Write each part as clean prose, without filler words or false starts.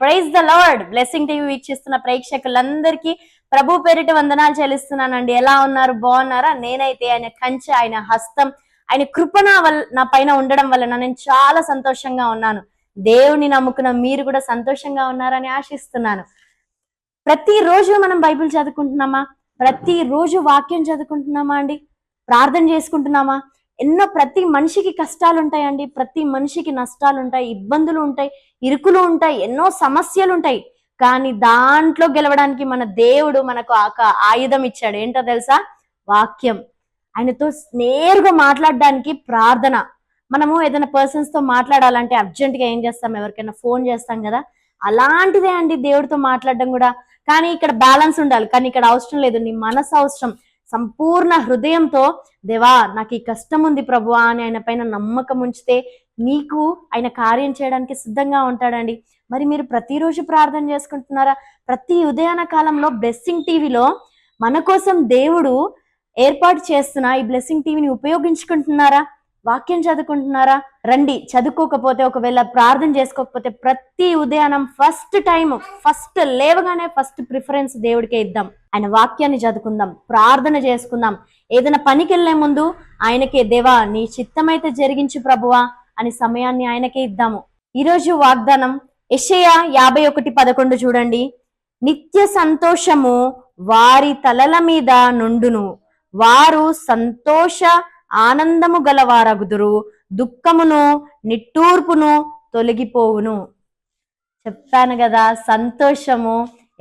Praise the Lord. Blessing TV వీక్షిస్తున్న ప్రేక్షకులందరికీ ప్రభు పేరిట వందనాలు చెల్లిస్తున్నానండి. ఎలా ఉన్నారు? బాగున్నారా? నేనైతే ఆయన కంచె, ఆయన హస్తం, ఆయన కృప నా పైన ఉండడం వలన నేను చాలా సంతోషంగా ఉన్నాను. దేవుని నమ్ముకున్న మీరు కూడా సంతోషంగా ఉన్నారని ఆశిస్తున్నాను. ప్రతిరోజు మనం బైబిల్ చదువుకుంటున్నామా? ప్రతిరోజు వాక్యం చదువుకుంటున్నామా అండి? ప్రార్థన చేసుకుంటున్నామా? ప్రతి మనిషికి కష్టాలు ఉంటాయండి, ప్రతి మనిషికి నష్టాలు ఉంటాయి, ఇబ్బందులు ఉంటాయి, ఇరుకులు ఉంటాయి, ఎన్నో సమస్యలు ఉంటాయి. కానీ దాంట్లో గెలవడానికి మన దేవుడు మనకు ఒక ఆయుధం ఇచ్చాడు. ఏంటో తెలుసా? వాక్యం. ఆయనతో నేరుగా మాట్లాడడానికి ప్రార్థన. మనము ఏదైనా పర్సన్స్ తో మాట్లాడాలంటే అర్జెంట్ గా ఏం చేస్తాం? ఎవరికైనా ఫోన్ చేస్తాం కదా, అలాంటిదే అండి దేవుడితో మాట్లాడడం కూడా. కానీ ఇక్కడ బ్యాలెన్స్ ఉండాలి. కానీ ఇక్కడ అవసరం లేదు, నీ మనసు అవసరం. సంపూర్ణ హృదయంతో దేవా నాకు ఈ కష్టం ఉంది ప్రభువా అని ఆయన పైన నమ్మకం ఉంచితే నీకు ఆయన కార్యం చేయడానికి సిద్ధంగా ఉంటాడండి. మరి మీరు ప్రతిరోజు ప్రార్థన చేసుకుంటున్నారా? ప్రతి ఉదయాన కాలంలో బ్లెస్సింగ్ టీవీలో మన కోసం దేవుడు ఏర్పాటు చేస్తున్న ఈ బ్లెస్సింగ్ టీవీని ఉపయోగించుకుంటున్నారా? వాక్యం చదువుకుంటున్నారా? రండి. చదువుకోకపోతే, ఒకవేళ ప్రార్థన చేసుకోకపోతే ప్రతి ఉదయానం ఫస్ట్ లేవగానే ఫస్ట్ ప్రిఫరెన్స్ దేవుడికే ఇద్దాం. ఆయన వాక్యాన్ని చదువుకుందాం, ప్రార్థన చేసుకుందాం. ఏదైనా పనికి వెళ్లే ముందు ఆయనకే, దేవా నీ చిత్తమైతే జరిగించు ప్రభువా అని సమయాన్ని ఆయనకే ఇద్దాము. ఈరోజు వాగ్దానం యెషయా 51:11 చూడండి. నిత్య సంతోషము వారి తలల మీద నుండును, వారు సంతోష ఆనందము గలవారగుదురు, దుఃఖమును నిట్టూర్పును తొలగిపోవును. చెప్తాను కదా, సంతోషము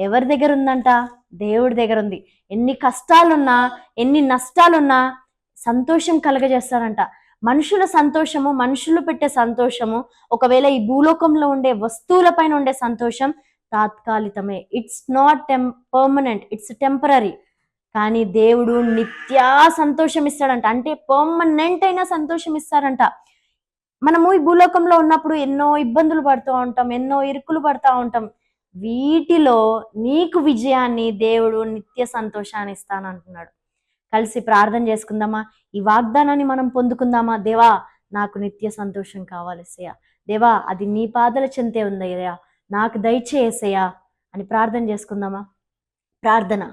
ఎవరి దగ్గర ఉందంట? దేవుడి దగ్గర ఉంది. ఎన్ని కష్టాలున్నా, ఎన్ని నష్టాలున్నా సంతోషం కలగజేస్తారంట. మనుషుల సంతోషము, మనుషులు పెట్టే సంతోషము, ఒకవేళ ఈ భూలోకంలో ఉండే వస్తువుల పైన ఉండే సంతోషం తాత్కాలికమే. It's not permanent, it's temporary. కానీ దేవుడు నిత్య సంతోషం ఇస్తాడంట. అంటే పర్మనెంట్ అయిన సంతోషం ఇస్తారంట. మనము ఈ భూలోకంలో ఉన్నప్పుడు ఎన్నో ఇబ్బందులు పడుతూ ఉంటాం, ఎన్నో ఇరుకులు పడుతూ ఉంటాం. వీటిలో నీకు విజయాన్ని, దేవుడు నిత్య సంతోషాన్ని ఇస్తానంటున్నాడు. కలిసి ప్రార్థన చేసుకుందామా? ఈ వాగ్దానాన్ని మనం పొందుకుందామా? దేవా నాకు నిత్య సంతోషం కావాలి ఏసయ్యా, దేవా అది నీ పాదల చెంతే ఉందయ్యా, నాకు దయచేయసయ్యా అని ప్రార్థన చేసుకుందామా? ప్రార్థన.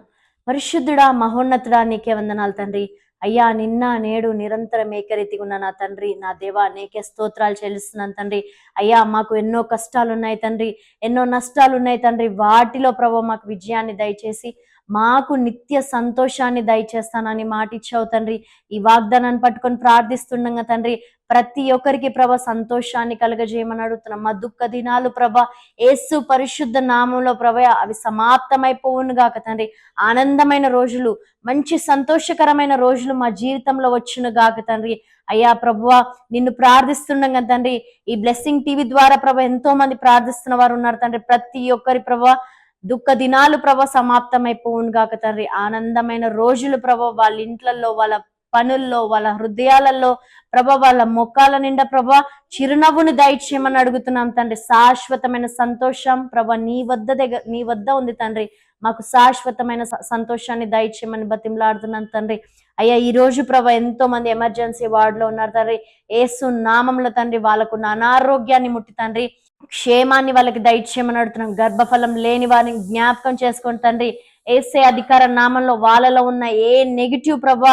పరిశుద్ధుడా, మహోన్నతుడా, నీకే వందనాలు తండ్రి. అయ్యా, నిన్న నేడు నిరంతరం ఏకరీతిగా ఉన్న నా తండ్రి, నా దేవా నీకే స్తోత్రాలు చెల్లిస్తున్నాను తండ్రి. అయ్యా, మాకు ఎన్నో కష్టాలు ఉన్నాయి తండ్రి, ఎన్నో నష్టాలు ఉన్నాయి తండ్రి. వాటిలో ప్రభు మాకు విజయాన్ని దయచేసి మాకు నిత్య సంతోషాన్ని దయచేస్తానని మాటిచ్చావు తండ్రి. ఈ వాగ్దానాన్ని పట్టుకొని ప్రార్థిస్తుండగా తండ్రి, ప్రతి ఒక్కరికి ప్రభ సంతోషాన్ని కలగజేయమని అడుగుతున్నాం. మా దుఃఖ దినాలు ప్రభ యేసు పరిశుద్ధ నామంలో ప్రభ అవి సమాప్తమైపోవును గాక తండ్రి. ఆనందమైన రోజులు, మంచి సంతోషకరమైన రోజులు మా జీవితంలో వచ్చును గాక తండ్రి. అయ్యా ప్రభువా, నిన్ను ప్రార్థిస్తుండగా తండ్రి, ఈ బ్లెస్సింగ్ టీవీ ద్వారా ప్రభ ఎంతో మంది ప్రార్థిస్తున్న వారు ఉన్నారు తండ్రి. ప్రతి ఒక్కరి ప్రభ దుఃఖ దినాలు ప్రభ సమాప్తమైపోవును గాక తండ్రి. ఆనందమైన రోజులు ప్రభ వాళ్ళ ఇంట్లలో, వాళ్ళ పనుల్లో, వాళ్ళ హృదయాలలో ప్రభ, వాళ్ళ మొక్కాల నిండా ప్రభ చిరునవ్వును దయచేయమని అడుగుతున్నాం తండ్రి. శాశ్వతమైన సంతోషం ప్రభ నీ వద్ద ఉంది తండ్రి. మాకు శాశ్వతమైన సంతోషాన్ని దయచేయమని బతిమలాడుతున్నాను తండ్రి. అయ్యా, ఈ రోజు ప్రభ ఎంతో మంది ఎమర్జెన్సీ వార్డులో ఉన్నారు తండ్రి. యేసు నామంలో తండ్రి వాళ్ళకున్న అనారోగ్యాన్ని ముట్టి తండ్రి క్షేమాన్ని వాళ్ళకి దయచేయమని అడుగుతున్నాం. గర్భఫలం లేని వారిని జ్ఞాపకం చేసుకోండి తండ్రి. యేసే అధికార నామంలో వాళ్ళలో ఉన్న ఏ నెగిటివ్ ప్రభ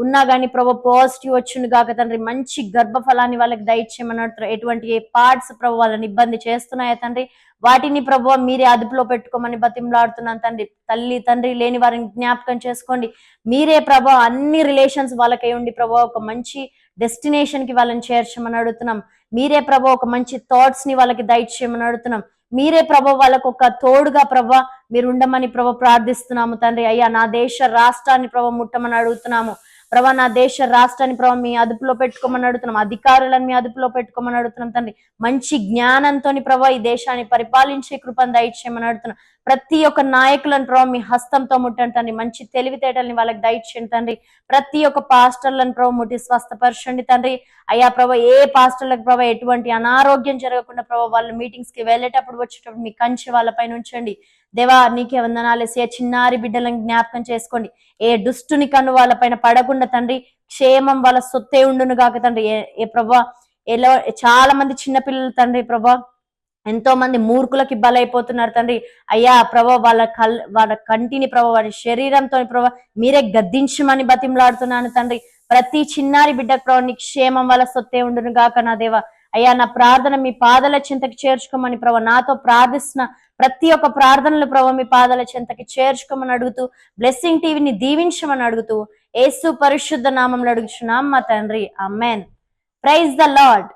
ఉన్నా కానీ ప్రభ పాజిటివ్ వచ్చును గాక తండ్రి. మంచి గర్భఫలాన్ని వాళ్ళకి దయచేయమని అడుగుతున్నారు. ఎటువంటి ఏ పార్ట్స్ ప్రభు వాళ్ళని ఇబ్బంది చేస్తున్నాయా తండ్రి, వాటిని ప్రభు మీరే అదుపులో పెట్టుకోమని బతిమలాడుతున్నాను తండ్రి. తల్లి తండ్రి లేని వారిని జ్ఞాపకం చేసుకోండి. మీరే ప్రభ అన్ని రిలేషన్స్ వాళ్ళకై ఉండి ప్రభు ఒక మంచి డెస్టినేషన్ కి వాళ్ళని చేర్చమని అడుగుతున్నాం. మీరే ప్రభ ఒక మంచి థాట్స్ ని వాళ్ళకి దయచేయమని అడుగుతున్నాం. మీరే ప్రభ వాళ్ళకు ఒక తోడుగా ప్రభ మీరు ఉండమని ప్రభ ప్రార్థిస్తున్నాము తండ్రి. అయ్యా, నా దేశ రాష్ట్రాన్ని ప్రభ ముట్టమని అడుగుతున్నాము. ప్రభా, నా దేశ రాష్ట్రాన్ని ప్రభావ మీ అదుపులో పెట్టుకోమని అడుగుతున్నాం. అధికారులను మీ అదుపులో పెట్టుకోమని అడుగుతున్నాం తండ్రి. మంచి జ్ఞానంతో ప్రభావ ఈ దేశాన్ని పరిపాలించే కృపను దయచేయమని అడుగుతున్నాం. ప్రతి ఒక్క నాయకులను ప్రభావ మీ హస్తంతో ముట్టండి తండ్రి. మంచి తెలివితేటల్ని వాళ్ళకి దయచేయండి తండ్రి. ప్రతి ఒక్క పాస్టర్లను ప్రభావ ముట్టి స్వస్థపరచండి తండ్రి. అయ్యా ప్రభావ, ఏ పాస్టర్లకు ప్రభావ ఎటువంటి అనారోగ్యం జరగకుండా ప్రభావ వాళ్ళు మీటింగ్స్ కి వెళ్ళేటప్పుడు వచ్చేటప్పుడు మీ కంచె వాళ్ళపైన ఉంచండి. దేవా నీకే వందనాలేసే. చిన్నారి బిడ్డలను జ్ఞాపకం చేసుకోండి. ఏ దుష్టుని కన్ను వాళ్ళ పైన పడకుండా తండ్రి, క్షేమం వాళ్ళ సొత్తే ఉండును గాక తండ్రి. ఏ ప్రభా, చాలా మంది చిన్నపిల్లలు తండ్రి ప్రభా ఎంతో మంది మూర్ఖులకి బలైపోతున్నారు తండ్రి. అయ్యా ప్రభా, వాళ్ళ కంటిని ప్రభా, వారి శరీరంతో ప్రభా మీరే గద్దించమని బతిమలాడుతున్నాను తండ్రి. ప్రతి చిన్నారి బిడ్డకు ప్రభా నీ క్షేమం వల్ల సొత్తే ఉండును గాక నా దేవ. అయ్యా నా ప్రార్థన మీ పాదల చింతకి చేర్చుకోమని ప్రభా, నాతో ప్రార్థిస్తున్న ప్రతి ఒక్క ప్రార్థనలు ప్రభా మీ పాదాల చింతకి చేర్చుకోమని అడుగుతూ, బ్లెస్సింగ్ టీవీని దీవించమని అడుగుతూ, యేసు పరిశుద్ధ నామంలో అడుగుచున్నాం మా తండ్రి, ఆమేన్. Praise the lord.